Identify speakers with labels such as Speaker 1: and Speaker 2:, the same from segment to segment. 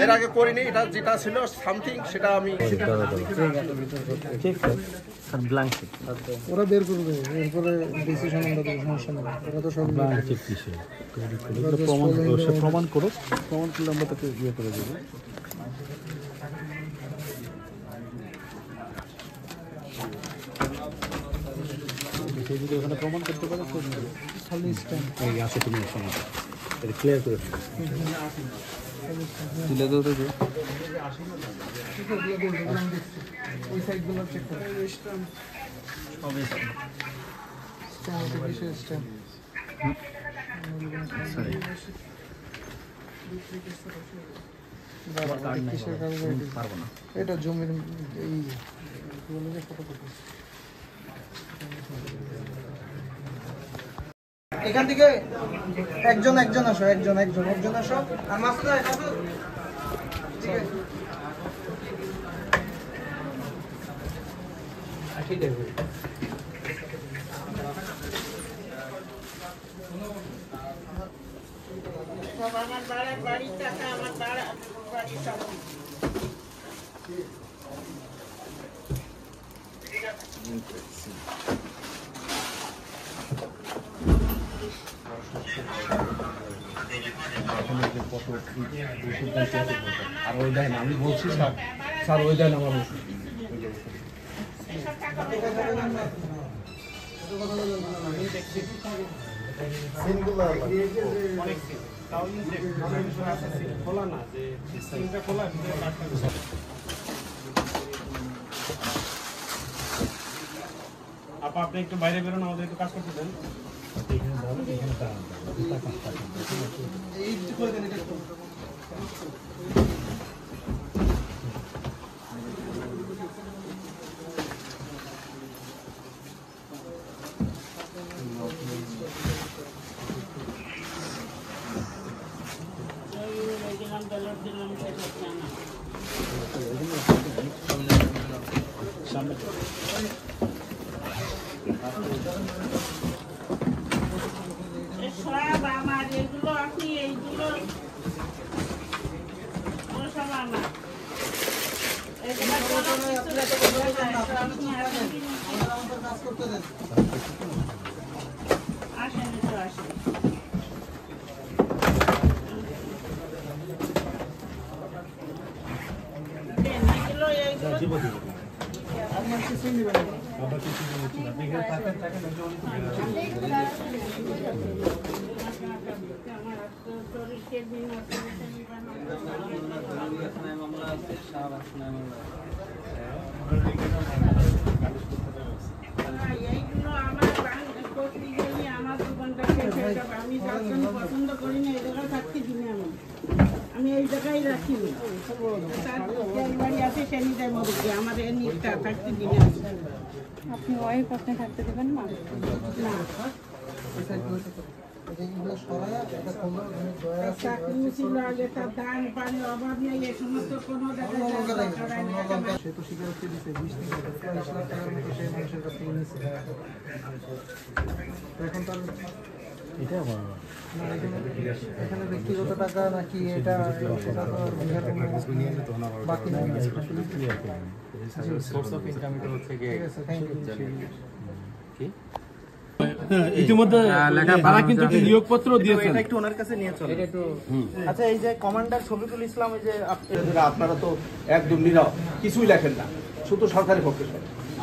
Speaker 1: এর আগে করিনি, এটা যেটা ছিল সামথিং সেটা আমি
Speaker 2: ওরা বের করবে, এরপরে ডিসিশন আমরা দেবো, সমস্যা নেই। ওরা তো সব
Speaker 3: প্রমাণ করো, প্রমাণ করলে আমরা তাকে ইয়ে করে দেবো। সে যদি ওখানে প্রমাণ করতে পারে
Speaker 2: খালি স্ট্যান্ড
Speaker 3: আসে, তুমি এটা ক্লিয়ার করে তুলে দাও তো।
Speaker 2: ওই সাইডগুলো চেক করো, স্ট্যান্ড এটা জমির এই ফটোকপি। এখান থেকে একজন আসো, একজন আসো। আর মাস্টার ঠিক আছে।
Speaker 4: আমার বাড়ির টাকা আমার বাড়ির টাকা
Speaker 1: আর ওই দেন, আমি বলছি স্যার ওই দেন আমার ওষুধ।
Speaker 5: আপনি একটু বাইরে বেরোন, আমাদের একটু কাজ করতে দেন।
Speaker 4: সব আমার, এগুলো আপনি এইগুলো সব আমার। আসেন তো আসেন। পছন্দ করি না, এই জায়গায় থাকতে দিনে আমি এই জায়গায় রাখি। বাড়ি আছে সে নিতে আমার নিটা থাকতে দিনে।
Speaker 6: আপনি ওয়াইফ আপনি থাকতে দেবেন না?
Speaker 4: ছিল আগে, তার দান পানি অভাব নেই, এই সমস্ত কোনো
Speaker 2: সে তো স্বীকারোক্তি দিচ্ছে 20 থেকে 40 লাখ টাকার মতো সেই মানুষের কাছ থেকে নিচ্ছে। এখন তার
Speaker 3: এটা আমার
Speaker 2: এখানে ব্যক্তিগত টাকা নাকি এটা, সেটা তো বাকি নাই।
Speaker 5: সোর্স অফ ইনকাম এটা হচ্ছে কি?
Speaker 2: ঠিক আছে, থ্যাংক ইউ।
Speaker 5: ইতিমধ্যে তারা কিন্তু নিয়োগপত্র দিয়েছেন।
Speaker 2: একটু ওনার কাছে নিয়ে চলে। আচ্ছা, এই যে কমান্ডার শফিকুল ইসলাম, এই যে
Speaker 1: আপনারা তো একদম নীরব, কিছুই লেখেন না, শুধু সরকারি পক্ষে।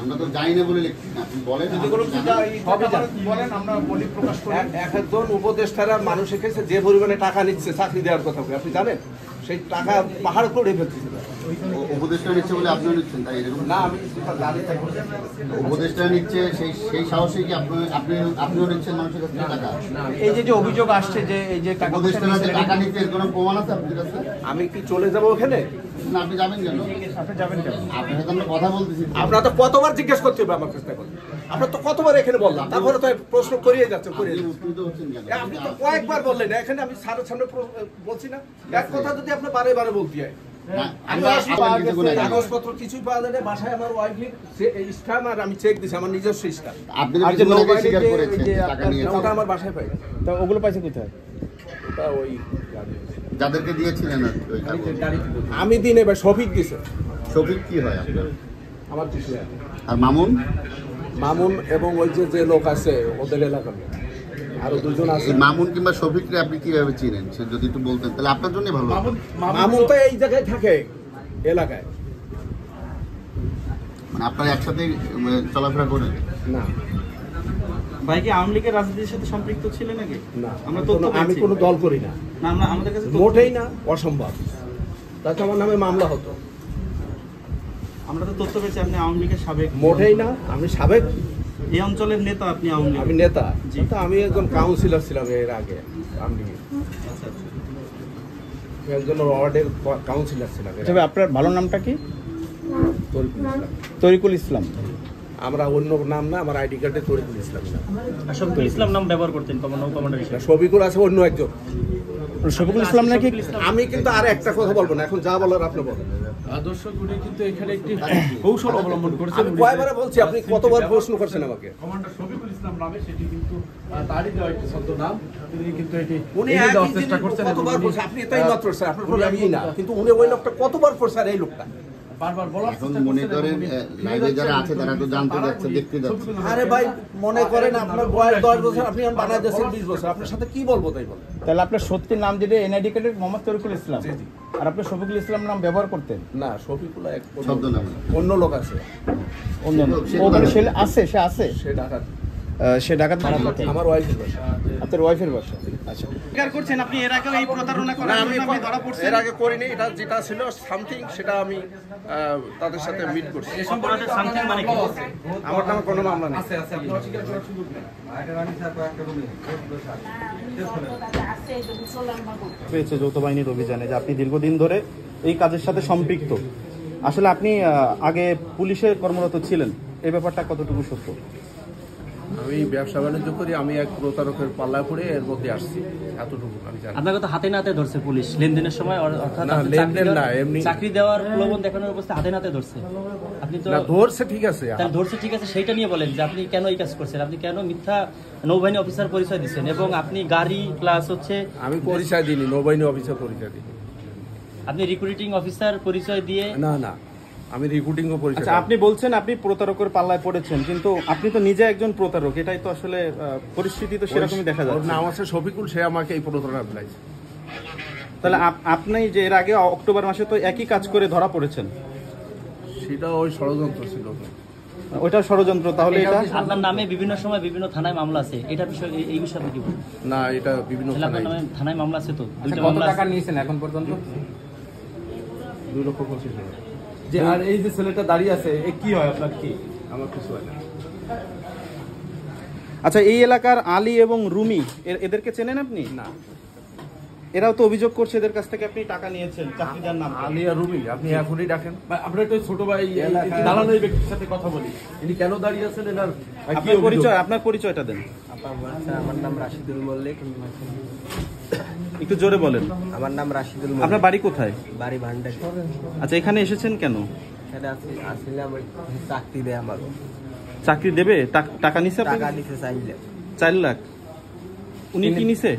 Speaker 7: আমরা তো যাই না বলে লিখছি না, আপনি বলেন
Speaker 1: বলেন, আমরা বলি প্রকাশ করি। একজন উপদেষ্টারা মানুষ এসেছে যে পরিমাণে টাকা নিচ্ছে চাকরি দেওয়ার কথা, আপনি জানেন? সেই টাকা পাহাড় করে ফেলতেছে।
Speaker 7: উপদেষ্টা নিচ্ছে বলে আপনিও নিচ্ছেন, তাই এরকম
Speaker 1: না, আমি জানি তাই।
Speaker 7: উপদেষ্টা নিচ্ছে সেই সাহসে কি আপনিও নিচ্ছেন মানুষের কাছ থেকে টাকা?
Speaker 2: এই যে অভিযোগ আসছে যে এই যে
Speaker 7: উপদেষ্টারা যে টাকা নিচ্ছে এর কোনো প্রমাণ আছে আপনার কাছে?
Speaker 1: আমি কি চলে যাবো ওখানে?
Speaker 7: না, আপনি যাবেন কেন?
Speaker 2: আপনি যাবেন কেন?
Speaker 7: আপনার সাথে আমরা কথা বলতেছি।
Speaker 1: আপনারা তো কতবার জিজ্ঞেস করতে হবে আমার কাছে, আমরা তো কতবার এখানে বললাম, তারপরে তো প্রশ্ন করিয়ে যাচ্ছে।
Speaker 7: উত্তেজিত হচ্ছেন কেন?
Speaker 1: আপনি তো কয়েকবার বললেন, এখানে আমি স্যারের সামনে বলছি না, এক কথা যদি আপনি বারে বারে বলতে হয়, কাগজপত্র কিছুই পাওয়া যায় না, বাসায় আমার ওয়াইফের স্ট্যাম্প আর আমি চেক দিছি, আমার নিজস্ব স্ট্যাম্প।
Speaker 7: আপনি তো কিছুক্ষণ আগে স্বীকার করেছেন টাকা নিয়েছেন।
Speaker 1: ওটা আমার বাসায় পাই।
Speaker 3: তা ওগুলো পাইছে কোথায়?
Speaker 1: ওটা ওই
Speaker 7: যাদেরকে দিয়েছিলেন আর কি ওই কাগজ।
Speaker 1: আমি দিনে ভাই শফিক দিছে,
Speaker 7: শফিক কি হয় আপনার?
Speaker 1: আমার কিছু হয়।
Speaker 7: আর মামুন?
Speaker 1: মামুন এবং ওই যে লোক আছে ওদের এলাকার লোক, আরো দুজন আছে।
Speaker 7: এই মামুন কিংবা শফিককে আপনি কিভাবে চিনেন সে যদি একটু বলতেন তাহলে আপনার জন্য ভালো হতো।
Speaker 1: মামুন তো এই জায়গায় থাকে এলাকায়।
Speaker 7: মানে আপনারা একসাথে চলাফেরা করেন?
Speaker 1: না
Speaker 5: ভাই কি আওয়ামী লীগের রাজনীতির সাথে সম্পৃক্ত ছিলেন নাকি?
Speaker 1: না,
Speaker 5: আমরা তথ্য
Speaker 1: আমি
Speaker 5: পেয়েছি।
Speaker 1: কোনো দল করি না,
Speaker 5: না, আমরা আমাদের কাছে তথ্য-
Speaker 1: মোটেই না, অসম্ভব। তাতে আমার নামে মামলা হতো।
Speaker 5: আমরা তো তথ্য পেয়েছি আপনি আওয়ামী লীগের সাবেক,
Speaker 1: মোটেই না, আমি সাবেক,
Speaker 5: এই অঞ্চলের নেতা আপনি আওয়ামী লীগ।
Speaker 1: আমি নেতা।
Speaker 5: জি।
Speaker 1: তো আমি একজন কাউন্সিলর ছিলাম এর আগে, আমি
Speaker 5: আচ্ছা, আচ্ছা।
Speaker 1: একজন ওয়ার্ডের কাউন্সিলর ছিলাম এর
Speaker 3: তবে
Speaker 1: আগে।
Speaker 3: আপনার ভালো নামটা কি?
Speaker 1: তরিকুল ইসলাম।
Speaker 3: তরিকুল ইসলাম।
Speaker 1: আমরা অন্য নাম না, আমার আইডি কার্ডে তরিকুল ইসলাম না।
Speaker 5: শফিকুল ইসলাম নাম ব্যবহার করতেন কমান্ডার হিসেবে।
Speaker 1: শফিকুল আছে অন্য একজন।
Speaker 3: শফিকুল ইসলাম নাকি?
Speaker 1: আমি কিন্তু আর একটা কথা বলবো না, এখন যা বলার আপনি বলেন।
Speaker 5: দর্শক উনি কিন্তু এখানে একটি কৌশল অবলম্বন করেছেন।
Speaker 1: আমি কয়বারে বলছি, আপনি কতবার প্রশ্ন করছেন আমাকে?
Speaker 5: কমান্ডার শফিকুল ইসলাম নামে, সেটি কিন্তু তারই দেওয়া একটি ছদ্মনাম। তিনি কিন্তু এটি
Speaker 1: উনি
Speaker 5: এড়িয়ে যাওয়ার
Speaker 1: একই
Speaker 5: চেষ্টা
Speaker 1: জিনিস
Speaker 5: করছেন।
Speaker 1: কতবার
Speaker 5: এবং
Speaker 1: বলছেন, আপনি এটাই মাত্র স্যার, আপনার প্রবলেম এই না, কিন্তু উনি ওই লোকটা কতবার প্রচার, এই লোকটা
Speaker 5: বারবার বলার
Speaker 7: এখন
Speaker 5: চেষ্টা
Speaker 7: মনে
Speaker 5: করছেন
Speaker 7: করেন
Speaker 5: এবং উনি
Speaker 7: লাইভে যারা আছে তারা তো জানতে যাচ্ছে, দেখতে যাচ্ছে।
Speaker 1: আরে ভাই মনে করেন আপনার বয়স 10 বছর, আপনি বানায় দিয়েছেন 20 বছর, আপনার সাথে কি বলবো তাই বলেন?
Speaker 3: তাহলে আপনার সত্যির নাম যেটা এনআইডি কার্ডের মোহাম্মদ তরিকুল ইসলাম, আর আপনি শফিকুল ইসলাম নাম ব্যবহার করতেন
Speaker 1: না, শফিকুল এক
Speaker 7: ছদ্মনাম।
Speaker 1: অন্য লোক আছে,
Speaker 3: অন্য ওখানে সে আছে, সে আছে,
Speaker 1: সে ঢাকা,
Speaker 3: সে ঢাকাতে ভাড়া থাকে।
Speaker 1: আমার ওয়াইফের বাসা।
Speaker 3: আপনার ওয়াইফের বাসা? আচ্ছা।
Speaker 5: স্বীকার করছেন আপনি এর আগেও এই প্রতারণা
Speaker 1: না,
Speaker 5: করার
Speaker 1: আমি
Speaker 5: জন্য আপনি ধরা পড়ছেন।
Speaker 1: এর আগে করিনি, এটা যেটা ছিল সামথিং সেটা আমি তাদের সাথে মিট করছি।
Speaker 5: এ সম্পর্কে সামথিং মানে কি?
Speaker 1: আমার নামে কোনো মামলা নেই।
Speaker 3: পেয়েছে যৌথ বাহিনীর অভিযানে যে আপনি দীর্ঘদিন ধরে এই কাজের সাথে সম্পৃক্ত। আসলে আপনি আগে পুলিশে কর্মরত ছিলেন, এই ব্যাপারটা কতটুকু সত্য?
Speaker 1: আমি ব্যবসা বাণিজ্য করি, আমি এক প্রতারকের পাল্লা পড়ে এর মধ্যে আসছি, এতটুকু আমি জানি।
Speaker 8: আপনাকে তো হাতে নাতে ধরছে পুলিশ লেনদেনের সময়, অর্থাৎ
Speaker 1: না,
Speaker 8: আপনি
Speaker 1: লেনদেন না, এমনি
Speaker 8: চাকরি দেওয়ার প্রলোভন দেখানোর অবস্থায় হাতে নাতে ধরছে। আপনি তো
Speaker 1: না, ধরছে ঠিক আছে,
Speaker 8: তাহলে ধরছে ঠিক আছে, সেইটা নিয়ে বলেন যে আপনি কেন এই কাজ করছেন, আপনি কেন মিথ্যা নৌবাহিনী অফিসার পরিচয় দিচ্ছেন এবং আপনি গাড়ি প্লাস হচ্ছে
Speaker 1: আমি পরিচয় দিইনি, নৌবাহিনী অফিসার পরিচয় দিইনি।
Speaker 8: আপনি রিক্রুটিং অফিসার পরিচয় দিয়ে
Speaker 1: না না, আমি রিক্রুটিংও পরিচয়
Speaker 3: আচ্ছা, আপনি বলছেন আপনি প্রতারকের পাল্লায় পড়েছেন, কিন্তু আপনি তো নিজে একজন প্রতারক, এটাই তো আসলে পরিস্থিতি তো সেরকমই দেখা
Speaker 1: ওর
Speaker 3: যাচ্ছে।
Speaker 1: নাম আছে শফিকুল, সে আমাকে এই প্রতারণা ফেলাইছে।
Speaker 3: তাহলে আপনি যে এর আগে অক্টোবর মাসে তো একই কাজ করে ধরা পড়েছেন,
Speaker 1: সেটা ওই ষড়যন্ত্র ছিল।
Speaker 3: ওইটা ষড়যন্ত্র, তাহলে এটা
Speaker 8: আপনার নামে বিভিন্ন সময় বিভিন্ন থানায় মামলা আছে, এটা বিষয় এই বিষয়ে আপনি কি বলবেন?
Speaker 1: না, এটা বিভিন্ন
Speaker 8: তাহলে আপনার
Speaker 1: থানায়।
Speaker 8: নামে থানায় মামলা আছে তো, দুইটা মামলা আছে।
Speaker 5: নিয়েছেন এখন পর্যন্ত?
Speaker 1: 2,25,000।
Speaker 5: যে আর এই যে ছেলেটা দাঁড়িয়ে আছে, এ কি হয় আপনার, কি?
Speaker 1: আমার কিছু হয় না।
Speaker 3: আচ্ছা, এই এলাকার আলী এবং রুমি এদেরকে চেনেন আপনি?
Speaker 1: না,
Speaker 3: এরাও তো অভিযোগ করছে এদের কাছ থেকে আপনি টাকা নিয়েছেন চাকরি দেওয়ার নাম।
Speaker 1: আলিয়া রুবি, আপনি এখনই ডাকেন।
Speaker 5: আপনার একটু ছোট ভাই দালাল এই ব্যক্তির সাথে কথা বলি, ইনি কেন দাঁড়িয়ে আছেন, এনার কি
Speaker 3: আপনার
Speaker 5: অভিযোগ?
Speaker 3: পরিচয়, আপনার পরিচয়টা দেন।
Speaker 9: আমার নাম রাশিদুল মল্লিক।
Speaker 3: একটু জোরে বলেন।
Speaker 9: আমার নাম রাশিদুল
Speaker 3: আপনার
Speaker 9: মল্লিক,
Speaker 3: বাড়ি কোথায়?
Speaker 9: বাড়ি ভান্ডারি।
Speaker 3: আচ্ছা, এখানে এসেছেন কেন?
Speaker 9: এখানে আসছিলাম চাকরি দেয় আমার,
Speaker 3: চাকরি দেবে? টাকা নিছে আপনার?
Speaker 9: টাকা দিতে চাইলে
Speaker 3: 4 লাখ। উনি কি নিছে?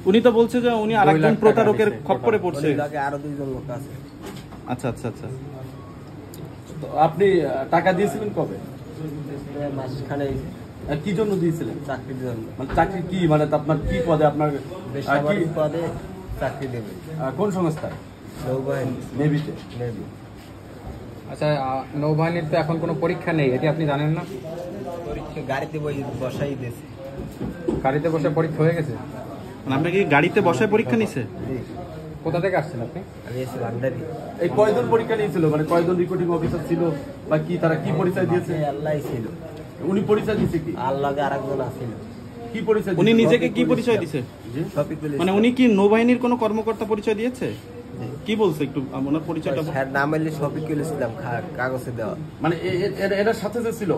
Speaker 3: উনি তো বলছে যে উনি আরেকজন প্রতারকের খপ্পরে পড়ছে।
Speaker 9: আরো 2 জন লোক আছে।
Speaker 3: আচ্ছা আচ্ছা আচ্ছা।
Speaker 5: তো আপনি টাকা দিয়েছিলেন কবে?
Speaker 9: মাসখানে
Speaker 5: আর কি জন্য দিয়েছিলেন?
Speaker 9: চাকরির জন্য,
Speaker 5: মানে চাকরি কি, মানে আপনার কি পদে, আপনার
Speaker 9: বেসরকারি পদে চাকরি দেবে।
Speaker 5: কোন সংস্থায়?
Speaker 9: নৌবাহিনী,
Speaker 5: নেভিতে।
Speaker 9: নেভি।
Speaker 10: আচ্ছা, নৌবাহিনীর তো এখন কোনো পরীক্ষা নেই, এটি আপনি জানেন না?
Speaker 9: পরীক্ষা গাড়িতে বসাই দিয়েছে।
Speaker 10: গাড়িতে বসে পরীক্ষা হয়ে গেছে?
Speaker 3: মানে আপনাকে গাড়িতে বসায় পরীক্ষা নিছে?
Speaker 10: কোথা থেকে আসছেন আপনি?
Speaker 9: আমি এসে ভান্ডারি।
Speaker 5: এই কয়জন পরীক্ষা নিয়েছিল, মানে কয়জন রিক্রুটিং অফিসার ছিল, বা কি তারা কি পরিচয় দিয়েছে?
Speaker 9: আল্লাহ ছিল,
Speaker 5: উনি পরিচয় দিয়েছে কি?
Speaker 9: আল্লাহ আরেকজন আছিল।
Speaker 5: কি পরিচয়
Speaker 3: উনি
Speaker 5: দিয়েছে?
Speaker 3: নিজেকে কি পরিচয় দিছে?
Speaker 9: শফিকুল
Speaker 3: মানে উনি কি নৌবাহিনীর কোনো কর্মকর্তা পরিচয় দিয়েছে? কি বলছে একটু ওনার পরিচয়টা?
Speaker 9: স্যার নাম হইলে শফিকুল ইসলাম, কাগজে দেওয়া।
Speaker 5: মানে এটার সাথে যে ছিল